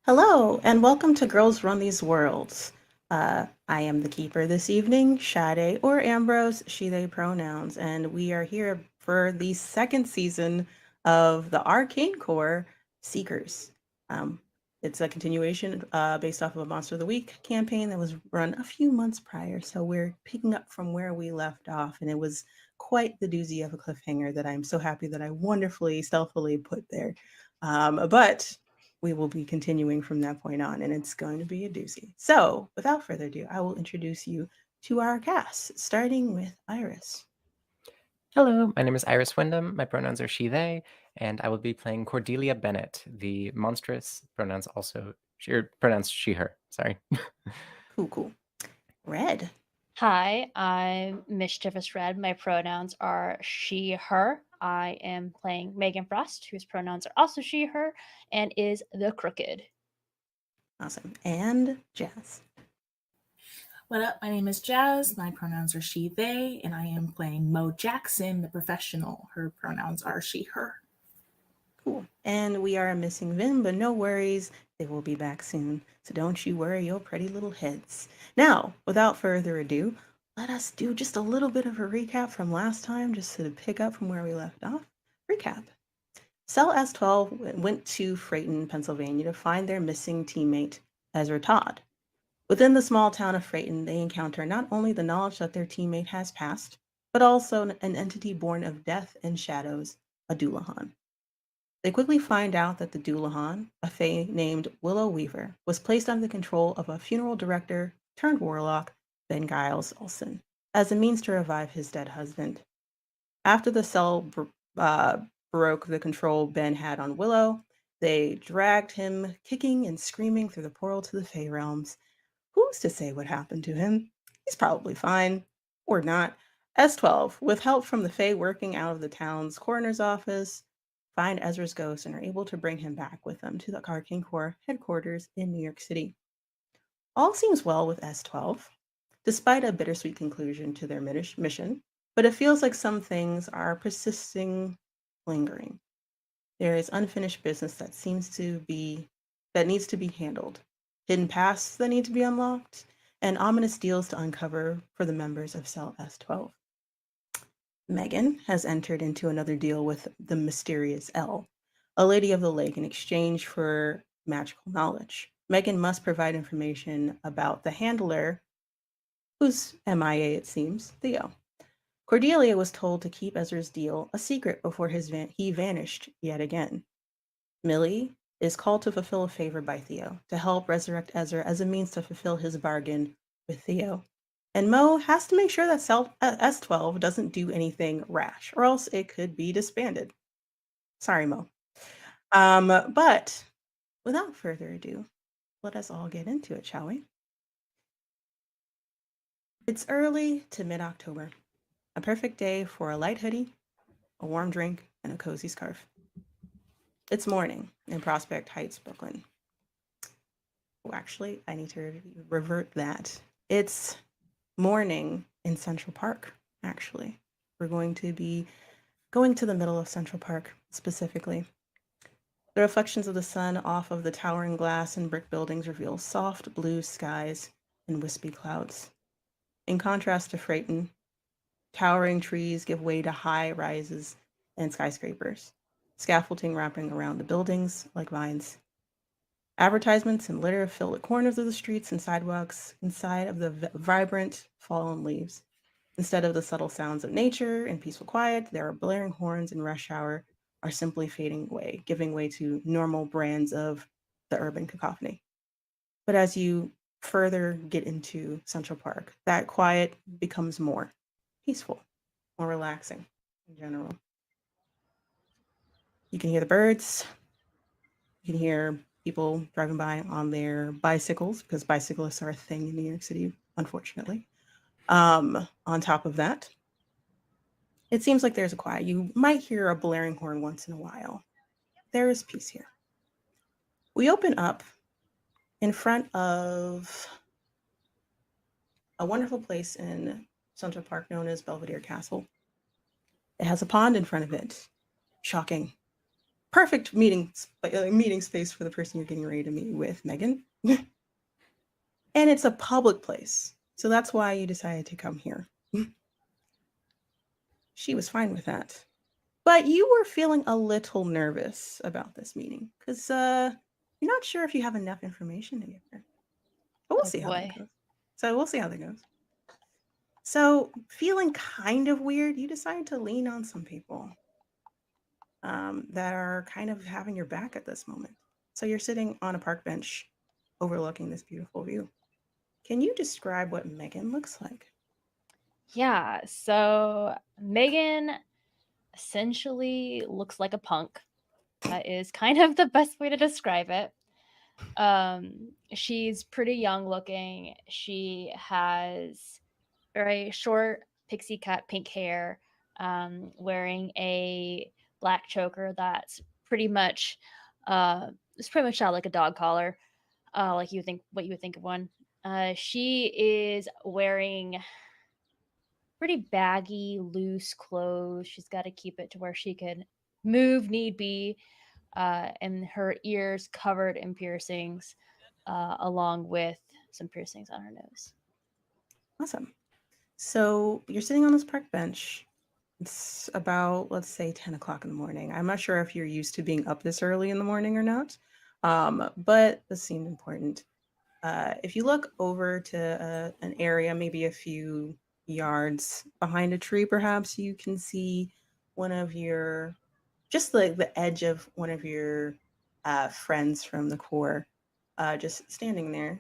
Hello, and welcome to Girls Run These Worlds. I am the keeper this evening, Sade or Ambrose, she, they pronouns, and we are here for the second season of the Arcane Core Seekers. Um, it's a continuation based off of a Monster of the Week campaign that was run a few months prior, so we're picking up from where we left off, and it was quite the doozy of a cliffhanger that I'm so happy that I wonderfully, stealthily put there. But we will be continuing from that point on, and it's going to be a doozy. So, without further ado, I will introduce you to our cast, starting with Iris. Hello, my name is Iris Wyndham. My pronouns are she, they, and I will be playing Cordelia Bennett, the monstrous pronouns also, pronouns she, her. Sorry. Cool, cool. Red. Hi, I'm Mischievous Red. My pronouns are she, her. I am playing Megan Frost, whose pronouns are also she, her, and is the Crooked. Awesome. And Jazz. What up? My name is Jazz. My pronouns are she, they, and I am playing Mo Jackson, the professional. Her pronouns are she, her. Cool. And we are missing Vin, but no worries. They will be back soon. So don't you worry your pretty little heads. Now, without further ado, let us do just a little bit of a recap from last time, just to pick up from where we left off. Recap. Cell S12 went to Freyton, Pennsylvania to find their missing teammate, Ezra Todd. Within the small town of Freyton, they encounter not only the knowledge that their teammate has passed, but also an entity born of death and shadows, a Doulahan. They quickly find out that the Doulahan, a fae named Willow Weaver, was placed under the control of a funeral director turned warlock, Ben Giles Olsen, as a means to revive his dead husband. After the cell broke the control Ben had on Willow, they dragged him kicking and screaming through the portal to the Fey realms. Who's to say what happened to him? He's probably fine. Or not. S12, with help from the Fae working out of the town's coroner's office, find Ezra's ghost and are able to bring him back with them to the Arcane Corps headquarters in New York City. All seems well with S12, despite a bittersweet conclusion to their mission, but it feels like some things are persisting, lingering. There is unfinished business that needs to be handled, hidden pasts that need to be unlocked, and ominous deals to uncover for the members of Cell S12. Megan has entered into another deal with the mysterious L, a lady of the lake, in exchange for magical knowledge. Megan must provide information about the handler, who's MIA it seems, Theo. Cordelia was told to keep Ezra's deal a secret before he vanished yet again. Millie is called to fulfill a favor by Theo to help resurrect Ezra as a means to fulfill his bargain with Theo. And Mo has to make sure that S12 doesn't do anything rash, or else it could be disbanded. Sorry, Mo. But without further ado, let us all get into it, shall we? It's early to mid-October, a perfect day for a light hoodie, a warm drink, and a cozy scarf. It's morning in Prospect Heights, Brooklyn. Oh, actually, I need to revert that. It's morning in Central Park, actually. We're going to be going to the middle of Central Park specifically. The reflections of the sun off of the towering glass and brick buildings reveal soft blue skies and wispy clouds. In contrast to Freyton, towering trees give way to high rises and skyscrapers, scaffolding wrapping around the buildings like vines. Advertisements and litter fill the corners of the streets and sidewalks inside of the vibrant fallen leaves. Instead of the subtle sounds of nature and peaceful quiet, there are blaring horns and rush hour are simply fading away, giving way to normal brands of the urban cacophony. But as you further get into Central Park, that quiet becomes more peaceful, more relaxing in general. You can hear the birds, you can hear people driving by on their bicycles, because bicyclists are a thing in New York City, unfortunately. On top of that, it seems like there's a quiet. You might hear a blaring horn once in a while. There is peace here. We open up in front of a wonderful place in Central Park known as Belvedere Castle. It has a pond in front of it. Shocking. perfect meeting space for the person you're getting ready to meet with, Megan. And it's a public place, so that's why you decided to come here. She was fine with that. But you were feeling a little nervous about this meeting because you're not sure if you have enough information to get there. But we'll Oh see how that boy. goes. So we'll see how that goes. So feeling kind of weird, you decide to lean on some people that are kind of having your back at this moment. So you're sitting on a park bench overlooking this beautiful view. Can you describe what Megan looks like? Yeah, so Megan essentially looks like a punk. That is kind of the best way to describe it. She's pretty young looking. She has very short pixie cut pink hair, wearing a black choker that's pretty much it's pretty much shot like a dog collar, like you think what you would think of one. She is wearing pretty baggy, loose clothes. She's got to keep it to where she can move need be, and her ears covered in piercings, along with some piercings on her nose. Awesome. So you're sitting on this park bench. It's about, let's say, 10 o'clock in the morning. I'm not sure if you're used to being up this early in the morning or not, but this seemed important. If you look over to an area, maybe a few yards behind a tree, perhaps you can see one of your, just the edge of one of your friends from the Corps, just standing there.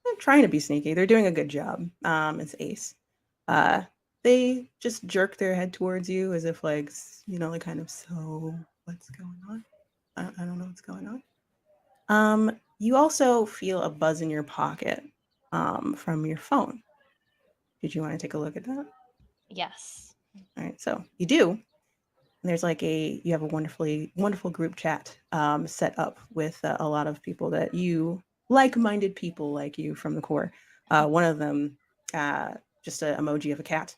They're trying to be sneaky. They're doing a good job. It's Ace. Uh, they just jerk their head towards you as if, like, like kind of, so what's going on? I don't know what's going on. You also feel a buzz in your pocket from your phone. Did you want to take a look at that? Yes. All right, so you do. And there's you have a wonderful group chat set up with a lot of people that like-minded people like you from the Corps. One of them, just an emoji of a cat,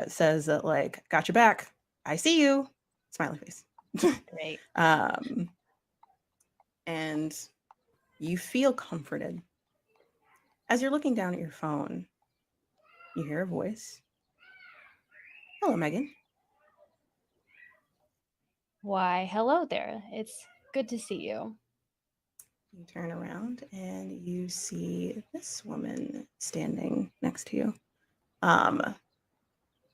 says that, like, got your back. I see you. Smiley face. Great. And you feel comforted. As you're looking down at your phone, you hear a voice. Hello, Megan. Why, hello there. It's good to see you. You turn around and you see this woman standing next to you.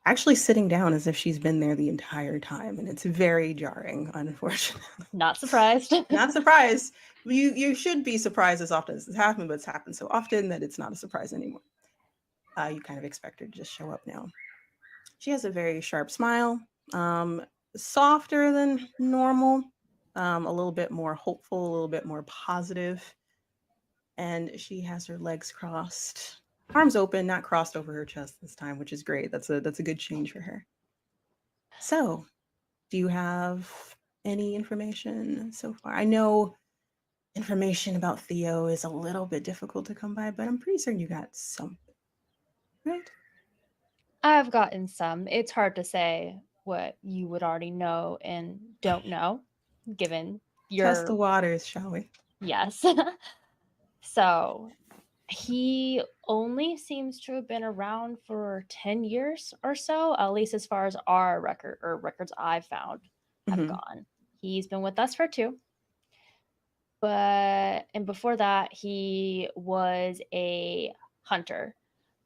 Actually sitting down as if she's been there the entire time, and it's very jarring, unfortunately. Not surprised. Not surprised. You should be surprised as often as this happened, but it's happened so often that it's not a surprise anymore. You kind of expect her to just show up now. She has a very sharp smile, softer than normal, a little bit more hopeful, a little bit more positive. And she has her legs crossed, arms open, not crossed over her chest this time, which is great. That's a good change for her. So, do you have any information so far? I know information about Theo is a little bit difficult to come by, but I'm pretty certain you got something, right? I've gotten some. It's hard to say what you would already know and don't know, given Test the your waters, shall we? yes. So he only seems to have been around for 10 years or so, at least as far as our records I've found have Mm-hmm. gone. He's been with us for 2. And before that, he was a hunter,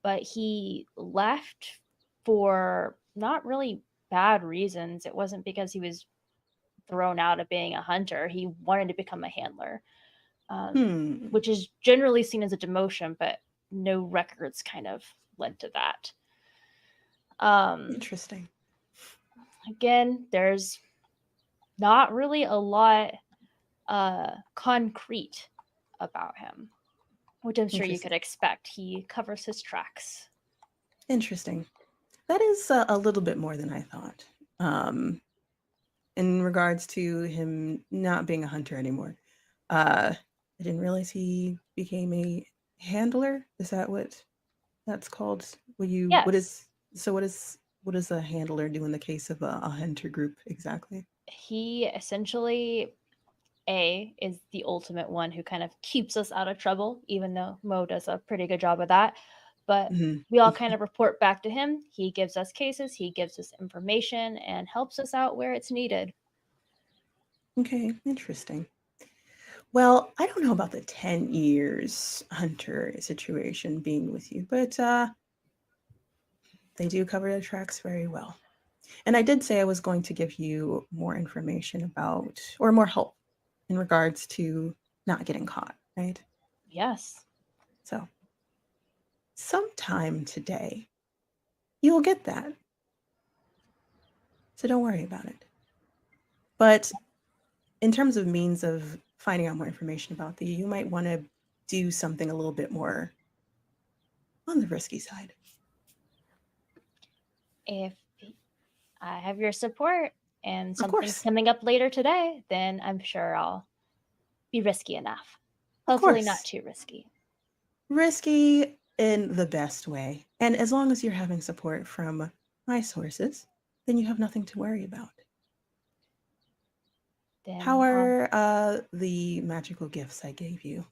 but he left for not really bad reasons. It wasn't because he was thrown out of being a hunter. He wanted to become a handler, which is generally seen as a demotion, but no records kind of led to that. Interesting. Again, there's not really a lot concrete about him, which I'm sure you could expect. He covers his tracks. Interesting. That is a little bit more than I thought. In regards to him not being a hunter anymore, I didn't realize he became a handler. Is that what that's called? Yes. What does a handler do in the case of a hunter group exactly? He essentially is the ultimate one who kind of keeps us out of trouble, even though Mo does a pretty good job of that. But Mhm. we all kind of report back to him. He gives us cases, he gives us information, and helps us out where it's needed. Okay, interesting. Well, I don't know about the 10 years Hunter situation being with you, but they do cover the tracks very well. And I did say I was going to give you more information about, or more help in regards to not getting caught, right? Yes. So, sometime today, you will get that. So, don't worry about it. But in terms of means of finding out more information about thee, you might want to do something a little bit more on the risky side. If I have your support and Of something's course. coming up later today, then I'm sure I'll be risky enough. Of Hopefully, not course. too risky. Risky in the best way. And as long as you're having support from my sources, then you have nothing to worry about. How Then are the magical gifts I gave you?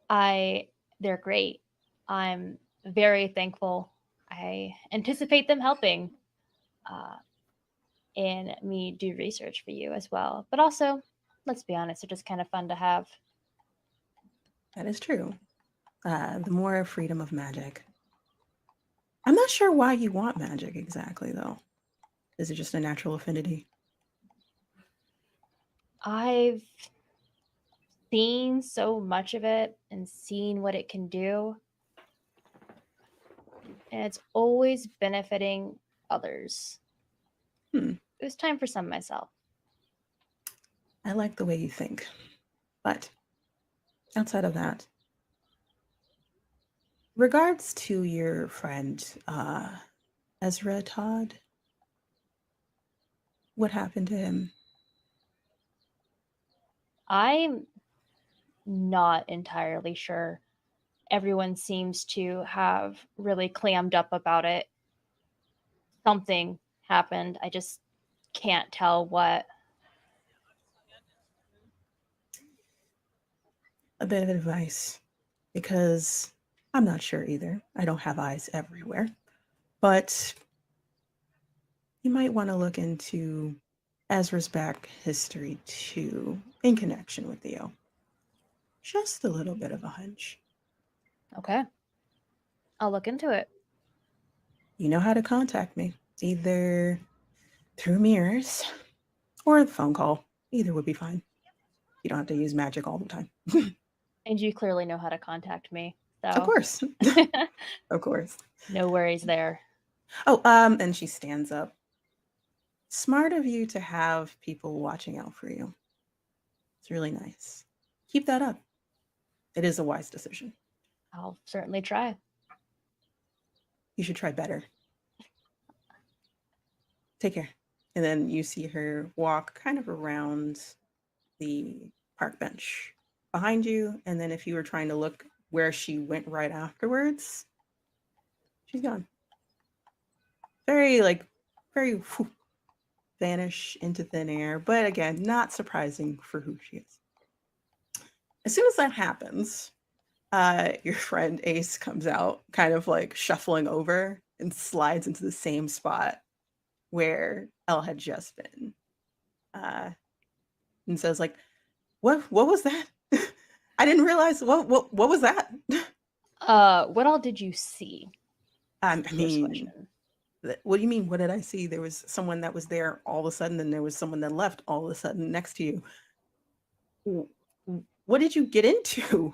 they're great. I'm very thankful. I anticipate them helping uh, in me do research for you as well. But also, let's be honest, they're just kind of fun to have. That is true. The more freedom of magic. I'm not sure why you want magic exactly, though. Is it just a natural affinity? I've seen so much of it and seen what it can do, and it's always benefiting others. Hmm. It was time for some myself. I like the way you think. But outside of that, regards to your friend, Ezra Todd, what happened to him? I'm not entirely sure. Everyone seems to have really clammed up about it. Something happened. I just can't tell what. A bit of advice, because I'm not sure either. I don't have eyes everywhere. But you might want to look into Ezra's back history too, in connection with Theo. Just a little bit of a hunch. Okay. I'll look into it. You know how to contact me, either through mirrors or a phone call. Either would be fine. You don't have to use magic all the time. And you clearly know how to contact me. So Of course. Of course. no worries there. Oh, and she stands up. Smart of you to have people watching out for you. It's really nice. Keep that up. It is a wise decision. I'll certainly try. You should try better. Take care. And then you see her walk kind of around the park bench behind you. And then if you were trying to look where she went right afterwards, she's gone. Very, very whew, vanish into thin air. But again, not surprising for who she is. As soon as that happens, your friend Ace comes out, kind of like shuffling over and slides into the same spot where Elle had just been, and says, "Like, what was that? I didn't realize what was that." What all did you see? I First mean, question. what do you mean? What did I see? There was someone that was there all of a sudden, and there was someone that left all of a sudden next to you. What did you get into?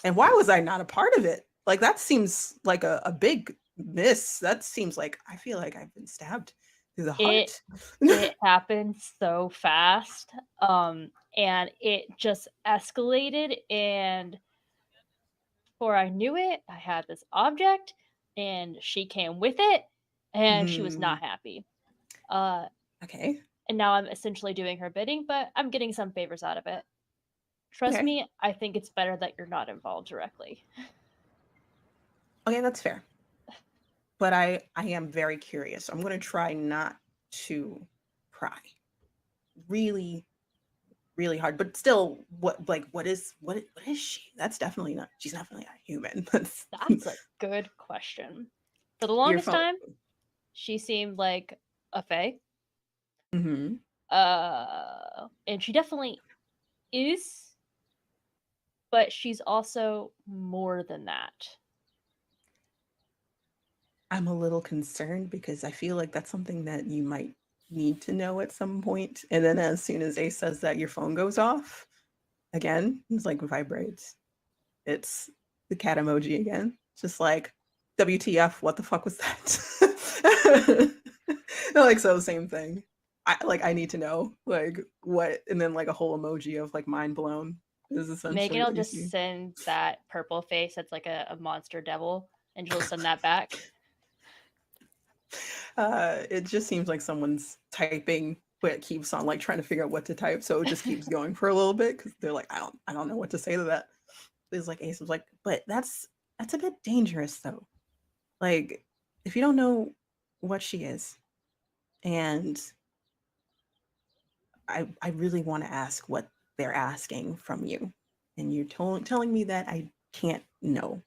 And why was I not a part of it? Like, that seems like a big miss. That seems like I feel like I've been stabbed through the heart. It happened so fast. And it just escalated, and before I knew it, I had this object and she came with it and she was not happy. Uh Okay. and now I'm essentially doing her bidding, but I'm getting some favors out of it. Trust Okay. me, I think it's better that you're not involved directly. Okay, that's fair. But I am very curious. I'm going to try not to cry. Really, really hard. But still, what is she? That's definitely not. She's definitely not human. That's a good question. For the Your longest phone. time, she seemed like a fae. Mm-hmm. And she definitely is, but she's also more than that. I'm a little concerned because I feel like that's something that you might need to know at some point. And then as soon as Ace says that, your phone goes off again. It's like vibrates. It's the cat emoji again. Just like, WTF, what the fuck was that? Like, so same thing. I need to know, like, what, and then like a whole emoji of like mind blown is essentially Megan will what you just see. send that purple face that's like a monster devil, and she'll send that back. It just seems like someone's typing, but it keeps on like trying to figure out what to type, so it just keeps going for a little bit because they're like, I don't know what to say to that. It's like Ace was like, but that's a bit dangerous though. Like, if you don't know what she is, and I really want to ask what they're asking from you, and you're telling me that I can't know.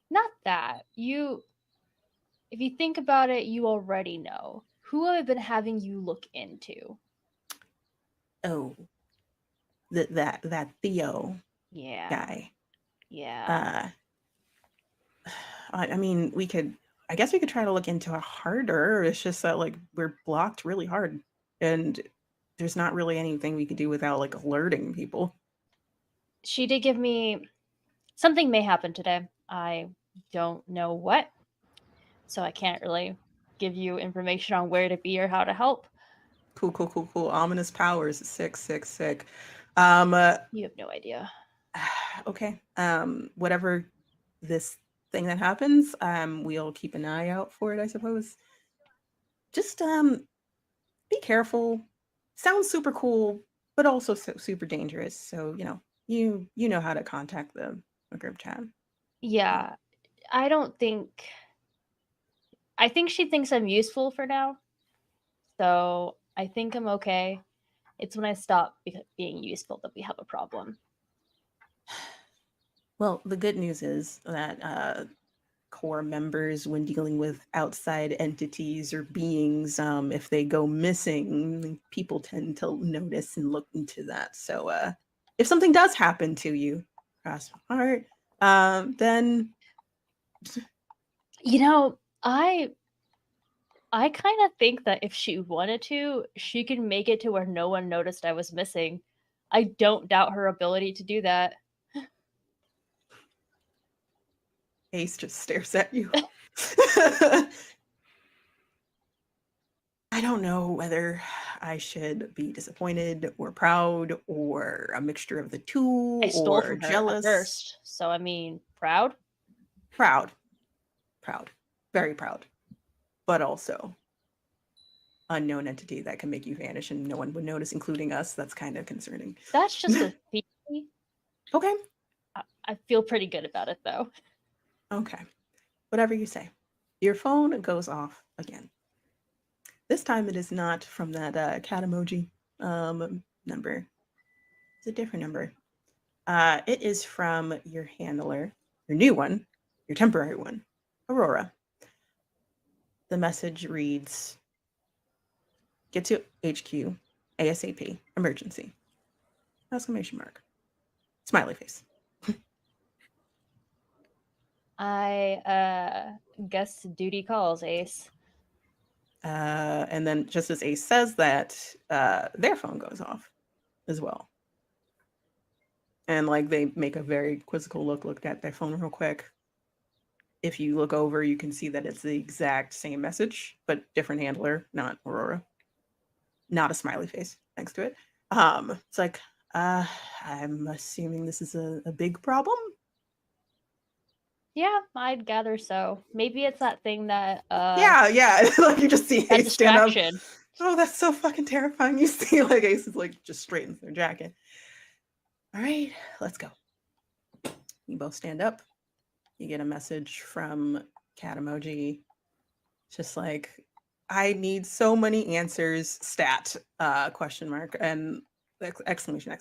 Not that. If you think about it, you already know. Who have I been having you look into? Oh, that Theo Yeah. guy. Yeah. I mean, I guess we could try to look into it harder. It's just that like we're blocked really hard, and there's not really anything we could do without like alerting people. She did give me something may happen today. I don't know what, so I can't really give you information on where to be or how to help. Cool. Ominous powers. Sick. You have no idea. Okay. Whatever this thing that happens, we'll keep an eye out for it, I suppose. Just be careful. Sounds super cool, but also super dangerous. So, you know how to contact the group chat. Yeah, I think she thinks I'm useful for now. So I think I'm okay. It's when I stop being useful that we have a problem. Well, the good news is that core members, when dealing with outside entities or beings, if they go missing, people tend to notice and look into that. So if something does happen to you, cross my heart, then I kind of think that if she wanted to, she could make it to where no one noticed I was missing. I don't doubt her ability to do that. Ace just stares at you. I don't know whether I should be disappointed or proud or a mixture of the two I stole or from her at jealous. first, so I mean, proud. Proud, very proud, but also unknown entity that can make you vanish and no one would notice, including us. That's kind of concerning. That's just a theory. Okay. I feel pretty good about it though. Okay. Whatever you say. Your phone goes off again. This time it is not from that cat emoji number. It's a different number. It is from your handler, your new one, your temporary one, Aurora. The message reads, "Get to HQ ASAP, emergency." Exclamation mark. Smiley face. I guess duty calls, Ace. And then just as Ace says that, their phone goes off as well. And like they make a very quizzical look at their phone real quick. If you look over, you can see that it's the exact same message, but different handler, not Aurora. Not a smiley face next to it. It's like, I'm assuming this is a big problem. Yeah, I'd gather so. Maybe it's that thing that Yeah. Like you just see that Ace stand up. distraction. Oh, that's so fucking terrifying. You see like Ace is like just straightens their jacket. All right, let's go. You both stand up. You get a message from cat emoji. Just like, I need so many answers. Stat question mark and exclamation.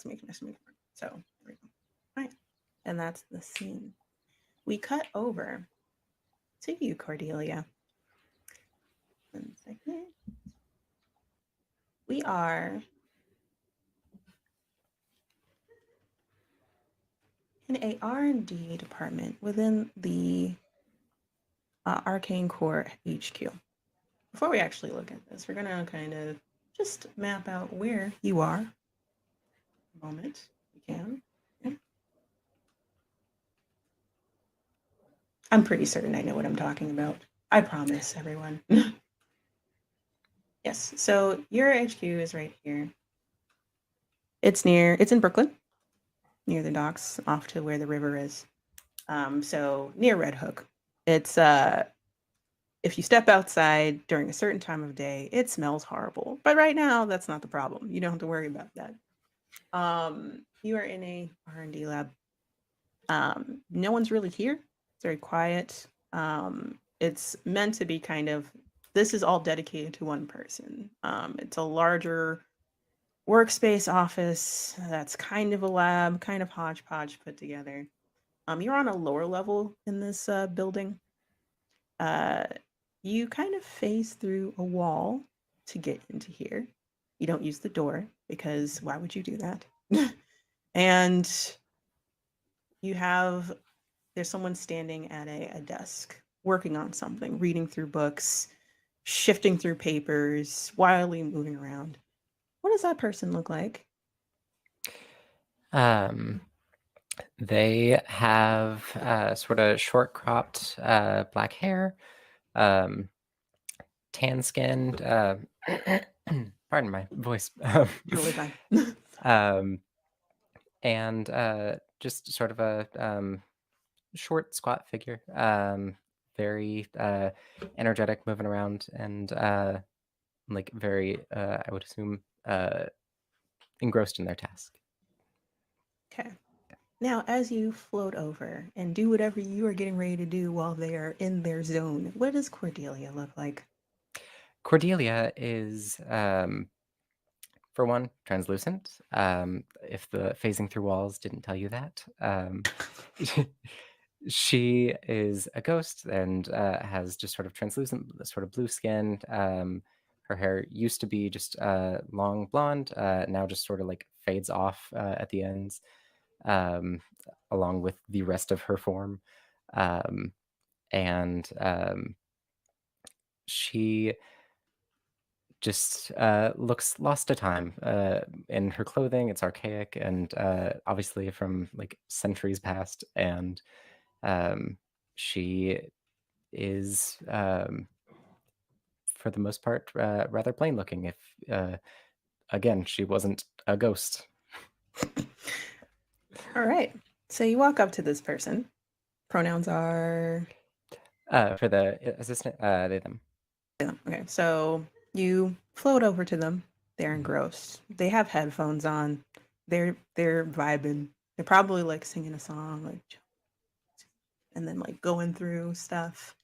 So there we go. All right, and that's the scene. We cut over to you, Cordelia. 1 second. We are in a R&D department within the Arcane Core HQ. Before we actually look at this, we're gonna kind of just map out where you are. A moment, we can. Yeah. I'm pretty certain I know what I'm talking about. I promise, everyone. Yes, so your HQ is right here. It's in Brooklyn, near the docks, off to where the river is. So near Red Hook. It's if you step outside during a certain time of day, it smells horrible. But right now, that's not the problem. You don't have to worry about that. You are in a R&D lab. No one's really here. It's very quiet. It's meant to be this is all dedicated to one person. It's a larger workspace office that's kind of a lab, kind of hodgepodge put together. You're on a lower level in this building. You kind of phase through a wall to get into here. You don't use the door because why would you do that? And there's someone standing at a desk working on something, reading through books, shifting through papers, wildly moving around. What does that person look like? They have sort of short cropped black hair, tan skinned, pardon my voice. Totally fine. And just sort of a short, squat figure, very energetic, moving around, and like very, I would assume, engrossed in their task. Okay. Now, as you float over and do whatever you are getting ready to do while they are in their zone, what does Cordelia look like? Cordelia is, for one, translucent. If the phasing through walls didn't tell you that, she is a ghost and has just sort of translucent, sort of blue skin. Her hair used to be just long blonde, now just sort of like fades off at the ends, along with the rest of her form. And she just looks lost to time in her clothing. It's archaic and obviously from like centuries past. And she is, for the most part, rather plain looking. If again, she wasn't a ghost. All right. So you walk up to this person. Pronouns are. For the assistant, they, them. Yeah, okay. So you float over to them. They're engrossed. They have headphones on. They're vibing. They're probably like singing a song, like, and then like going through stuff.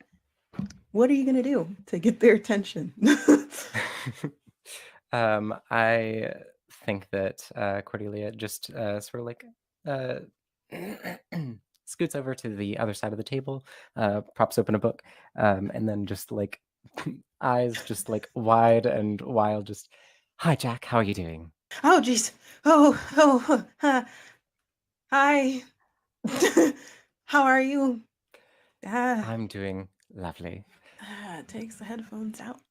What are you gonna do to get their attention? I think that Cordelia just sort of like scoots over to the other side of the table, props open a book, and then just like eyes just like wide and wild, just, "Hi, Jack, how are you doing?" Oh, jeez. Hi. How are you? I'm doing lovely. Takes the headphones out.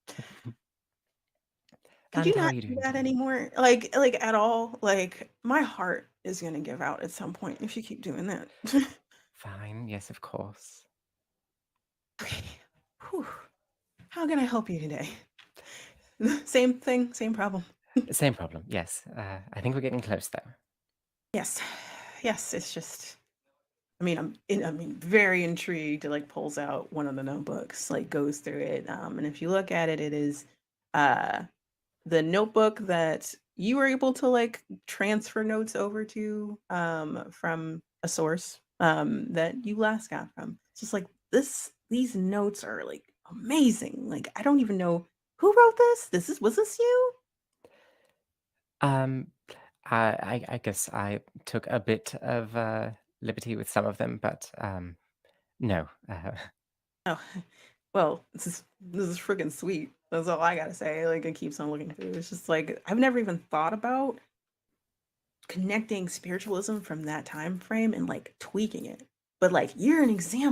Could And you how are not you do doing that today? anymore? Like at all? Like my heart is gonna give out at some point if you keep doing that. Fine, yes, of course. Okay. Whew. How can I help you today? Same thing, same problem. Same problem, yes. I think we're getting close though. Yes. Yes, it's just I'm very intrigued. It like pulls out one of the notebooks, like goes through it. And if you look at it, it is uh the notebook that you were able to like transfer notes over to from a source that you last got from. It's just like these notes are like amazing. Like I don't even know Who wrote this? Was this you? Um, I guess I took a bit of liberty with some of them, but no. Oh, well, this is freaking sweet. That's all I gotta say. Like it keeps on looking through. It's just like I've never even thought about connecting spiritualism from that time frame and like tweaking it. But like you're an example